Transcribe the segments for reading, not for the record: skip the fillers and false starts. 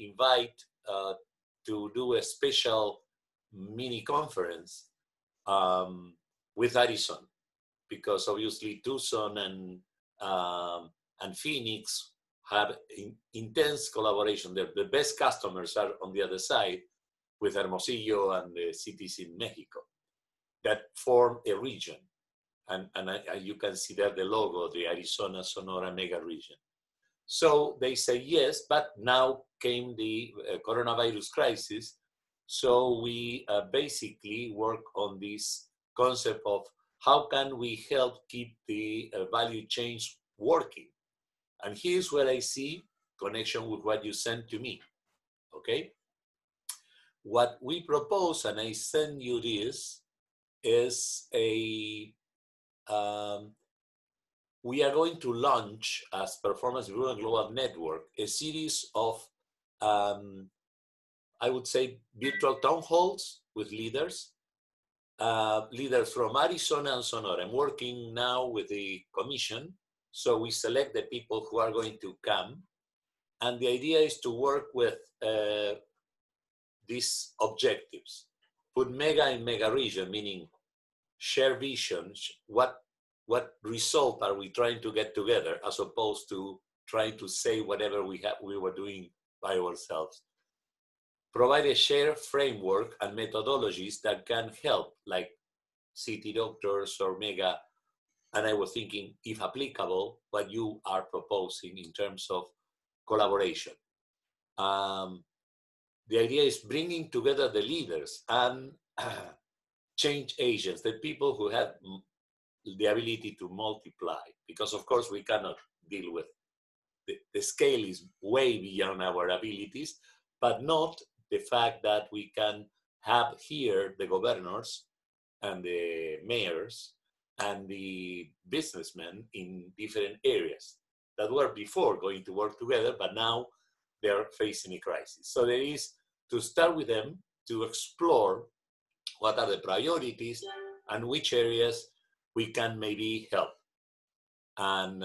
invite to do a special mini conference with ARISON, because obviously Tucson and Phoenix have intense collaboration. The best customers are on the other side with Hermosillo and the cities in Mexico that form a region. And you can see there the logo, the Arizona Sonora mega region. So they say yes, but now came the coronavirus crisis. So we basically work on this concept of how can we help keep the value chains working. And here's where I see connection with what you sent to me, okay? What we propose, and I send you this, is a, we are going to launch as Performance Improvement Global Network, a series of, I would say, virtual town halls with leaders, leaders from Arizona and Sonora. I'm working now with the commission. So we select the people who are going to come. And the idea is to work with these objectives. Put mega in mega region, meaning share visions. What result are we trying to get together, as opposed to trying to say whatever we were doing by ourselves. Provide a shared framework and methodologies that can help, like city doctors or mega. And I was thinking, if applicable, what you are proposing in terms of collaboration. The idea is bringing together the leaders and change agents, the people who have the ability to multiply. Because of course we cannot deal with, the scale is way beyond our abilities, but not the fact that we can have here the governors and the mayors and the businessmen in different areas that were before going to work together, but now they're facing a crisis. So there is to start with them to explore what are the priorities and which areas we can maybe help. And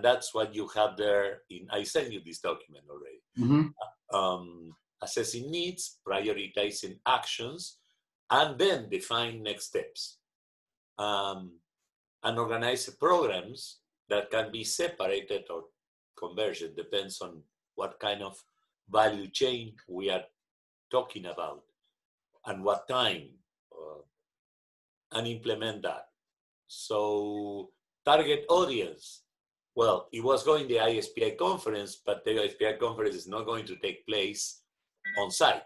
that's what you have there I sent you this document already. Mm-hmm. Assessing needs, prioritizing actions, and then define next steps. And organize programs that can be separated or convergent, depends on what kind of value chain we are talking about and what time, and implement that. So target audience, well, it was going to the ISPI conference, but the ISPI conference is not going to take place on site.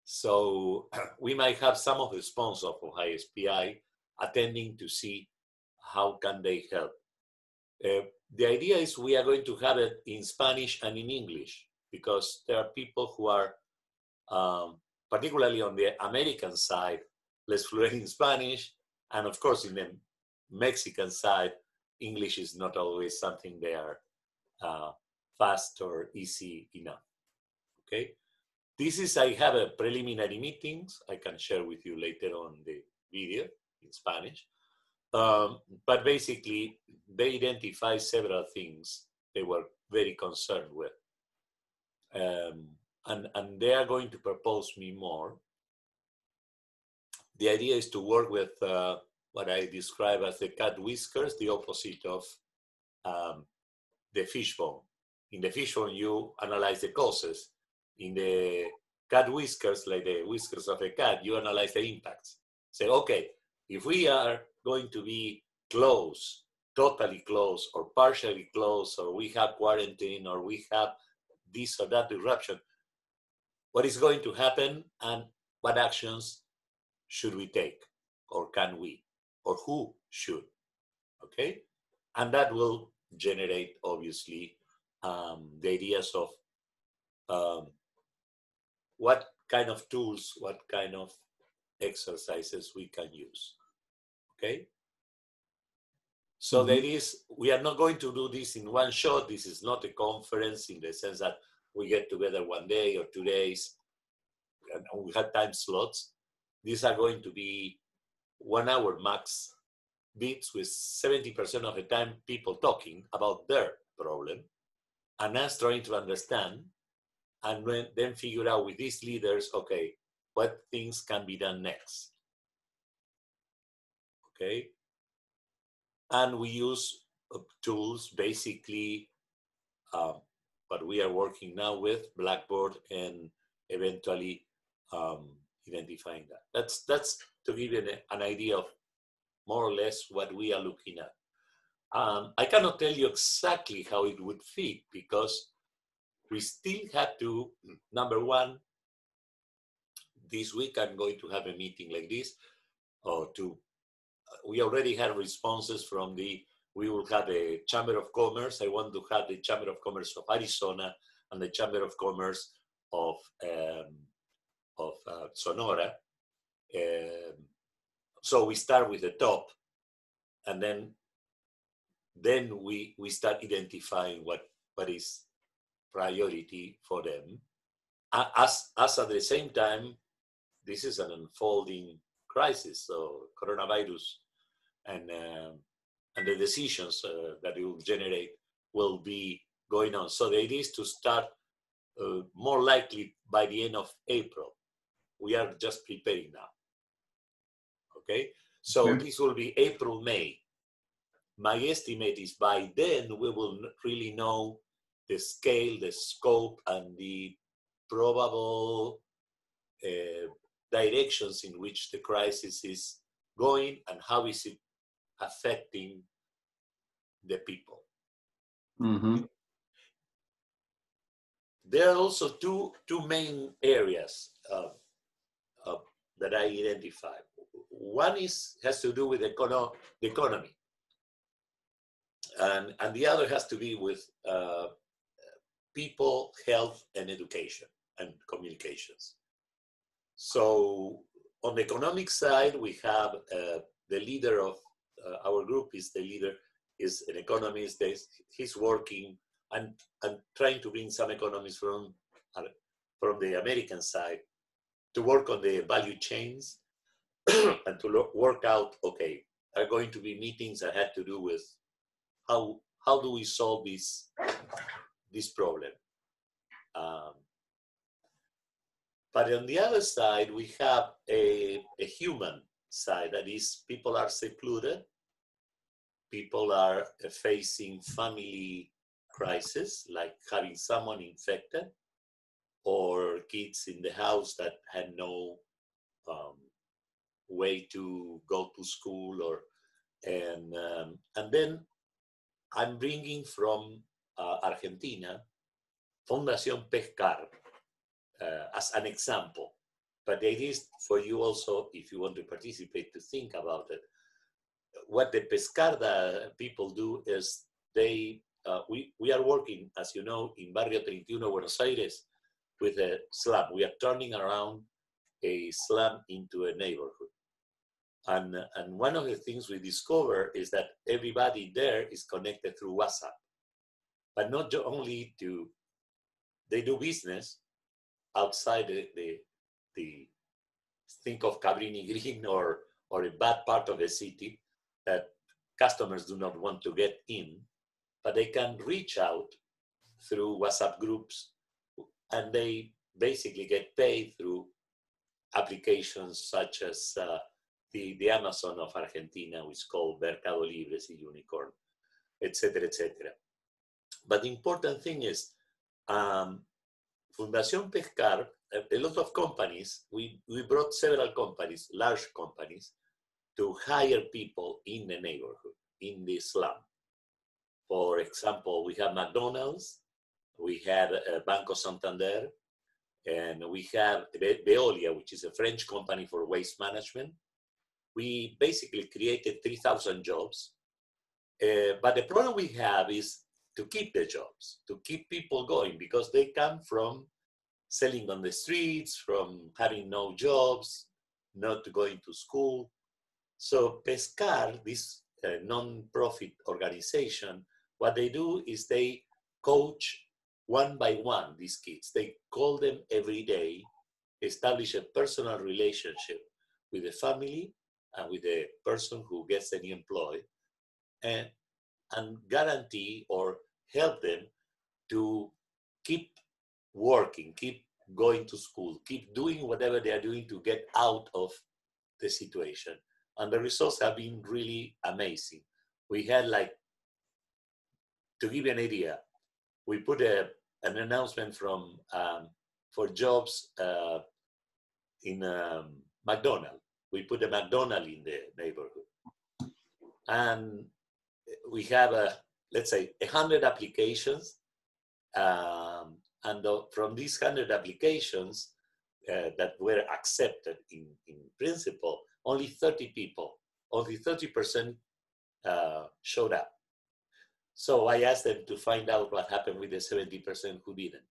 So we might have some of the sponsors of ISPI attending to see how can they help. The idea is we are going to have it in Spanish and in English, because there are people who are, particularly on the American side, less fluent in Spanish, and of course in the Mexican side, English is not always something they are fast or easy enough, okay? This is, I have a preliminary meetings, I can share with you later on the video in Spanish. But basically, they identify several things they were very concerned with. And they are going to propose me more. The idea is to work with what I describe as the cat whiskers, the opposite of the fishbone. In the fishbone, you analyze the causes. In the cat whiskers, like the whiskers of a cat, you analyze the impacts. Say, okay, if we are going to be closed, totally closed, or partially closed, or we have quarantine, or we have this or that disruption, what is going to happen and what actions should we take, or can we, or who should, okay? And that will generate, obviously, the ideas of what kind of tools, what kind of exercises we can use, okay? So mm-hmm. That is, we are not going to do this in one shot. This is not a conference in the sense that we get together one day or 2 days, and we have time slots. These are going to be 1 hour max bits with 70% of the time people talking about their problem and us trying to understand and then figure out with these leaders, okay, what things can be done next. Okay, and we use tools, basically what we are working now with, Blackboard, and eventually identifying that. That's to give you an idea of more or less what we are looking at. I cannot tell you exactly how it would fit, because we still have to, number one, this week I'm going to have a meeting like this, or we already have responses from we will have the Chamber of Commerce. I want to have the Chamber of Commerce of Arizona and the Chamber of Commerce of Sonora. So we start with the top, and then we start identifying what is priority for them. As at the same time, this is an unfolding crisis, so coronavirus and the decisions that it will generate will be going on. So the idea is to start more likely by the end of April. We are just preparing now. Okay, so this will be April, May. My estimate is by then we will really know the scale, the scope, and the probable directions in which the crisis is going and how is it affecting the people. Mm-hmm. There are also two main areas that I identify. One has to do with the economy, and the other has to be with people, health, and education and communications. So on the economic side, we have the leader of our group is an economist. He's working and trying to bring some economists from the American side to work on the value chains and to work out, okay, are going to be meetings that had to do with how do we solve this problem. But on the other side, we have a human side, that is, people are secluded, people are facing family crisis, like having someone infected, or kids in the house that had no way to go to school, and then I'm bringing from Argentina Fundación Pescar as an example. But it is for you also, if you want to participate, to think about it. What the Pescarda people do is we are working, as you know, in Barrio 31, Buenos Aires, with a slum. We are turning around a slum into a neighborhood. And one of the things we discover is that everybody there is connected through WhatsApp. But not only they do business outside the think of Cabrini Green or a bad part of the city that customers do not want to get in, but they can reach out through WhatsApp groups, and they basically get paid through applications such as the Amazon of Argentina, which is called Mercado Libre, the unicorn, etc., etc. But the important thing is, Fundación Pescar, a lot of companies, we brought several companies, large companies, to hire people in the neighborhood, in the slum. For example, we have McDonald's, we have Banco Santander, and we have Veolia, which is a French company for waste management. We basically created 3,000 jobs. But the problem we have is to keep the jobs, to keep people going, because they come from selling on the streets, from having no jobs, not going to school. So Pescar, this non-profit organization, what they do is they coach one by one these kids. They call them every day, establish a personal relationship with the family and with the person who gets any employed, and guarantee or help them to keep working, keep going to school, keep doing whatever they are doing to get out of the situation. And the results have been really amazing. We had, like, to give you an idea, we put an announcement from for jobs in McDonald's. We put a McDonald's in the neighborhood. And we have, let's say, 100 applications. From these 100 applications that were accepted in principle, only 30% showed up. So I asked them to find out what happened with the 70% who didn't.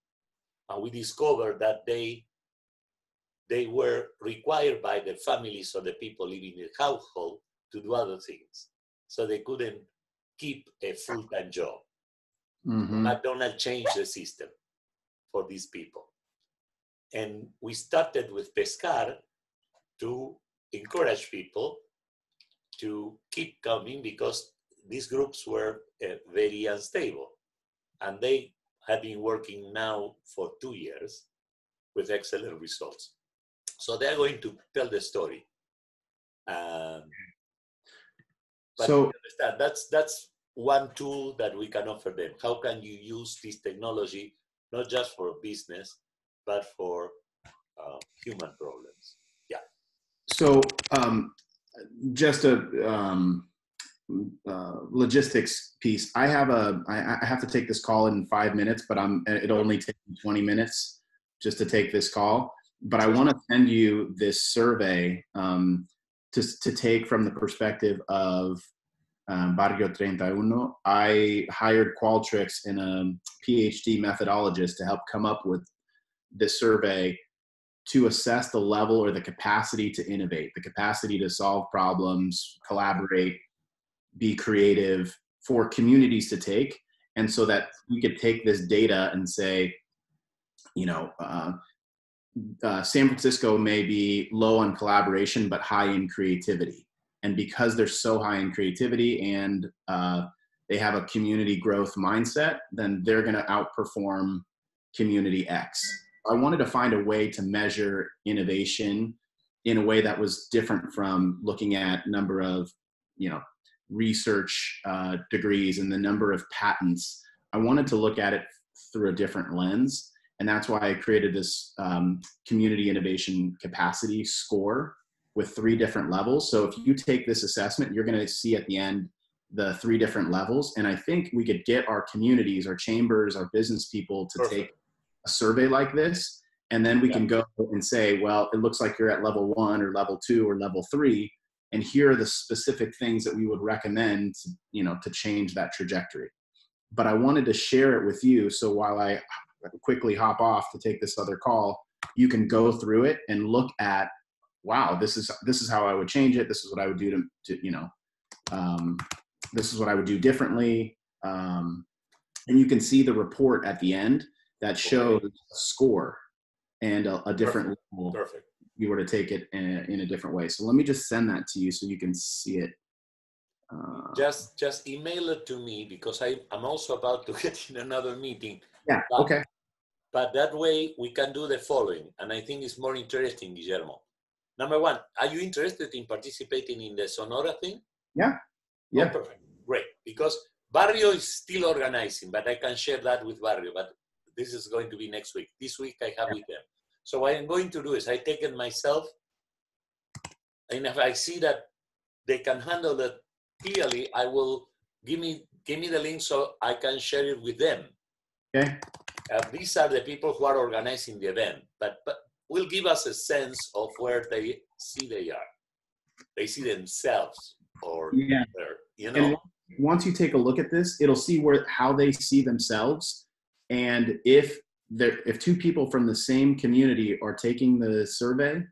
And we discovered that they were required by the families of the people living in the household to do other things. So they couldn't keep a full-time job. Mm-hmm. McDonald's changed the system for these people. And we started with Pescar to encourage people to keep coming, because these groups were very unstable. And they have been working now for 2 years with excellent results. So they're going to tell the story. But so that's one tool that we can offer them. How can you use this technology, not just for business, but for human problems? Yeah. So just a logistics piece. I have to take this call in 5 minutes, but it'll only take me 20 minutes just to take this call. But I want to send you this survey to take from the perspective of Barrio 31. I hired Qualtrics and a PhD methodologist to help come up with this survey to assess the level or the capacity to innovate, the capacity to solve problems, collaborate, be creative for communities to take. And so that we could take this data and say, San Francisco may be low on collaboration, but high in creativity. And because they're so high in creativity and they have a community growth mindset, then they're going to outperform community X. I wanted to find a way to measure innovation in a way that was different from looking at number of, research degrees and the number of patents. I wanted to look at it through a different lens. And that's why I created this community innovation capacity score with 3 different levels. So if you take this assessment, you're going to see at the end the 3 different levels. And I think we could get our communities, our chambers, our business people to take a survey like this. And then we can go and say, well, it looks like you're at level 1 or level 2 or level 3. And here are the specific things that we would recommend, to change that trajectory. But I wanted to share it with you. So while I quickly hop off to take this other call, you can go through it and look at, wow, this is how I would change it. This is what I would do this is what I would do differently. And you can see the report at the end that shows a score and a different level. Perfect. You were to take it in a different way. So let me just send that to you so you can see it. Just email it to me, because I'm also about to get in another meeting. Yeah, okay. But that way we can do the following, and I think it's more interesting, Guillermo. Number 1, are you interested in participating in the Sonora thing? Yeah. Yeah. Oh, perfect. Great. Because Barrio is still organizing, but I can share that with Barrio. But this is going to be next week. This week I have with them. So what I'm going to do is I take it myself, and if I see that they can handle it clearly, I will give me the link so I can share it with them. Okay. These are the people who are organizing the event, but will give us a sense of where they are. They see themselves, or And once you take a look at this, it'll see how they see themselves, and if 2 people from the same community are taking the survey,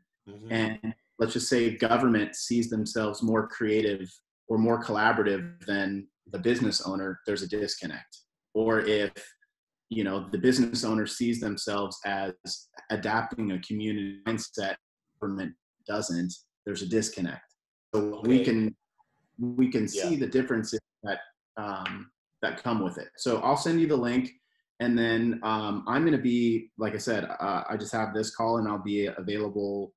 and let's just say government sees themselves more creative or more collaborative than the business owner, there's a disconnect. Or if the business owner sees themselves as adapting a community mindset, government doesn't, there's a disconnect. So we can see the differences that come with it. So I'll send you the link. And then I'm going to be, like I said, I just have this call and I'll be available.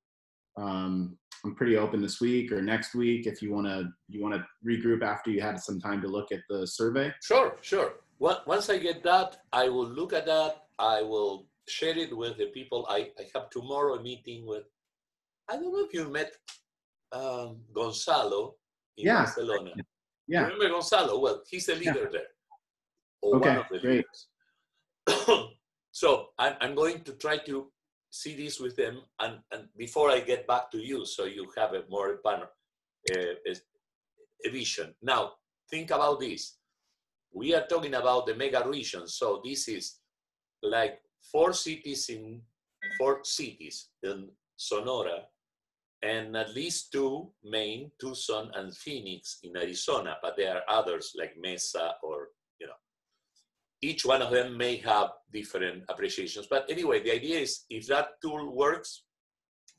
I'm pretty open this week or next week if you want to regroup after you had some time to look at the survey. Sure, sure. Once I get that, I will look at that. I will share it with the people. I have tomorrow a meeting with, I don't know if you met Gonzalo in Barcelona. Yeah. Remember Gonzalo? Well, he's a leader there, or Okay, one of the great. leaders. So I'm going to try to see this with them, and before I get back to you, so you have a more a vision. Now, think about this. We are talking about the mega region, so this is like four cities in Sonora, and at least two, Maine, Tucson, and Phoenix in Arizona, but there are others like Mesa or, each one of them may have different appreciations. But anyway, the idea is if that tool works,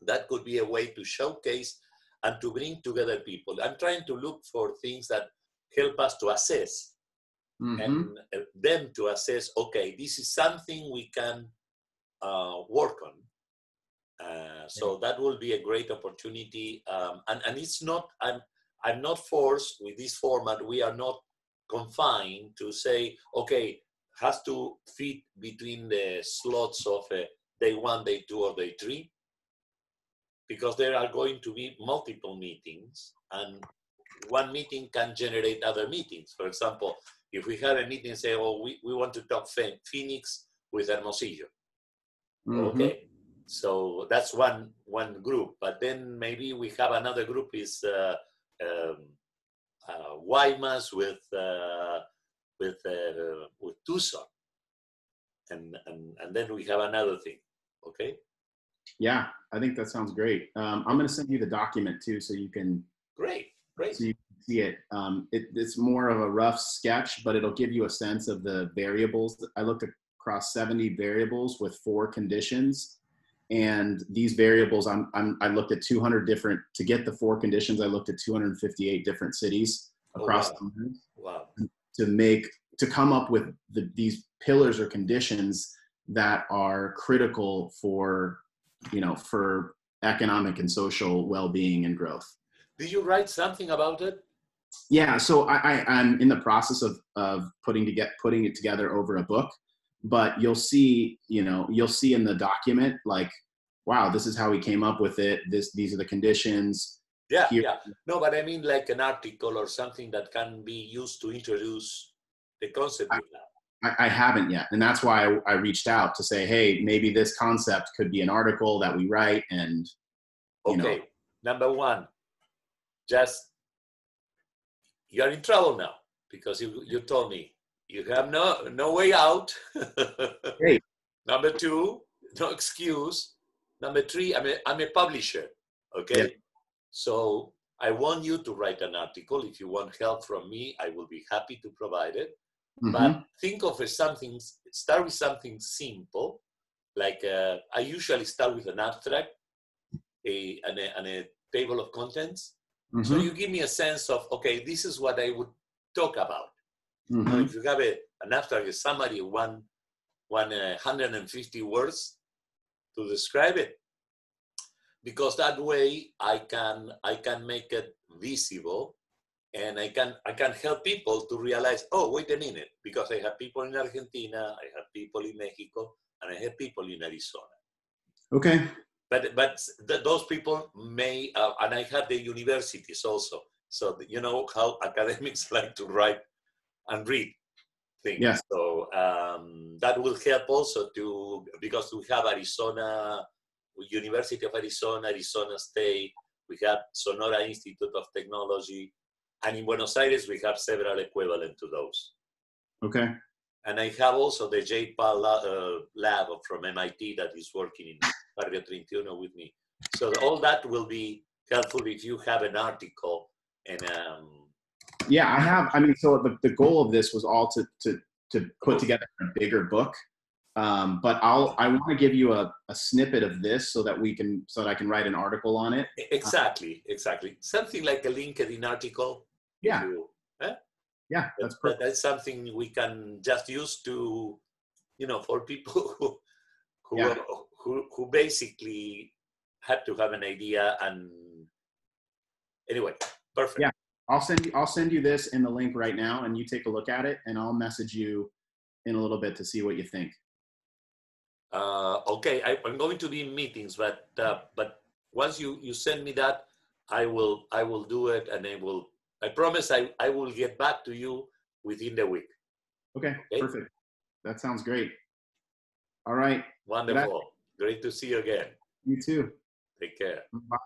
that could be a way to showcase and to bring together people. I'm trying to look for things that help us to assess and them to assess, okay, this is something we can work on. So that will be a great opportunity. And it's not, I'm not forced with this format. We are not confined to say, okay, has to fit between the slots of day 1, day 2, or day 3, because there are going to be multiple meetings, and one meeting can generate other meetings. For example, if we have a meeting, say, oh, we want to talk Phoenix with Hermosillo. Okay, so that's one group, but then maybe we have another group is Guaymas with Tucson, and then we have another thing. Okay. Yeah, I think that sounds great. I'm going to send you the document too, so you can. Great. So you can see it. It's more of a rough sketch, but it'll give you a sense of the variables. I looked across 70 variables with 4 conditions, and these variables, I looked at 200 different. To get the 4 conditions, I looked at 258 different cities across the country. Wow. To come up with these pillars or conditions that are critical for economic and social well-being and growth. Did you write something about it? Yeah, so I'm in the process of putting it together over a book, but you'll see in the document, like, wow, this is how we came up with it. These are the conditions. Yeah. No, but I mean like an article or something that can be used to introduce the concept you have. I haven't yet, and that's why I reached out to say, hey, maybe this concept could be an article that we write, and okay. Number 1, just you're in trouble now because you told me you have no way out. Great. Number 2, no excuse. Number 3, I'm a publisher. Okay, yeah. So I want you to write an article. If you want help from me, I will be happy to provide it. But think of start with something simple. Like I usually start with an abstract and a table of contents. So you give me a sense of, okay, this is what I would talk about. If you have an abstract, a summary, 150 words to describe it, because that way I can make it visible. And I can help people to realize, oh, wait a minute, because I have people in Argentina, I have people in Mexico, and I have people in Arizona. Okay. But those people may, and I have the universities also. So you know how academics like to write and read things. Yes. So that will help also because we have Arizona, University of Arizona, Arizona State, we have Sonora Institute of Technology, and in Buenos Aires, we have several equivalent to those. Okay. And I have also the JPAL lab from MIT that is working in Barrio 31 with me. So all that will be helpful if you have an article. And yeah, I have. I mean, so the goal of this was all to put together a bigger book. But I want to give you a snippet of this so that I can write an article on it. Exactly. Something like a LinkedIn article. Yeah. Yeah, that's perfect. That's something we can just use to for people Yeah. who basically had to have an idea. And anyway, perfect. Yeah. I'll send you this in the link right now, and you take a look at it, and I'll message you in a little bit to see what you think. Okay, I'm going to be in meetings, but once you send me that, I will do it, and I promise I will get back to you within the week. Okay. Perfect. That sounds great. All right. Wonderful. Great to see you again. You too. Take care. Bye.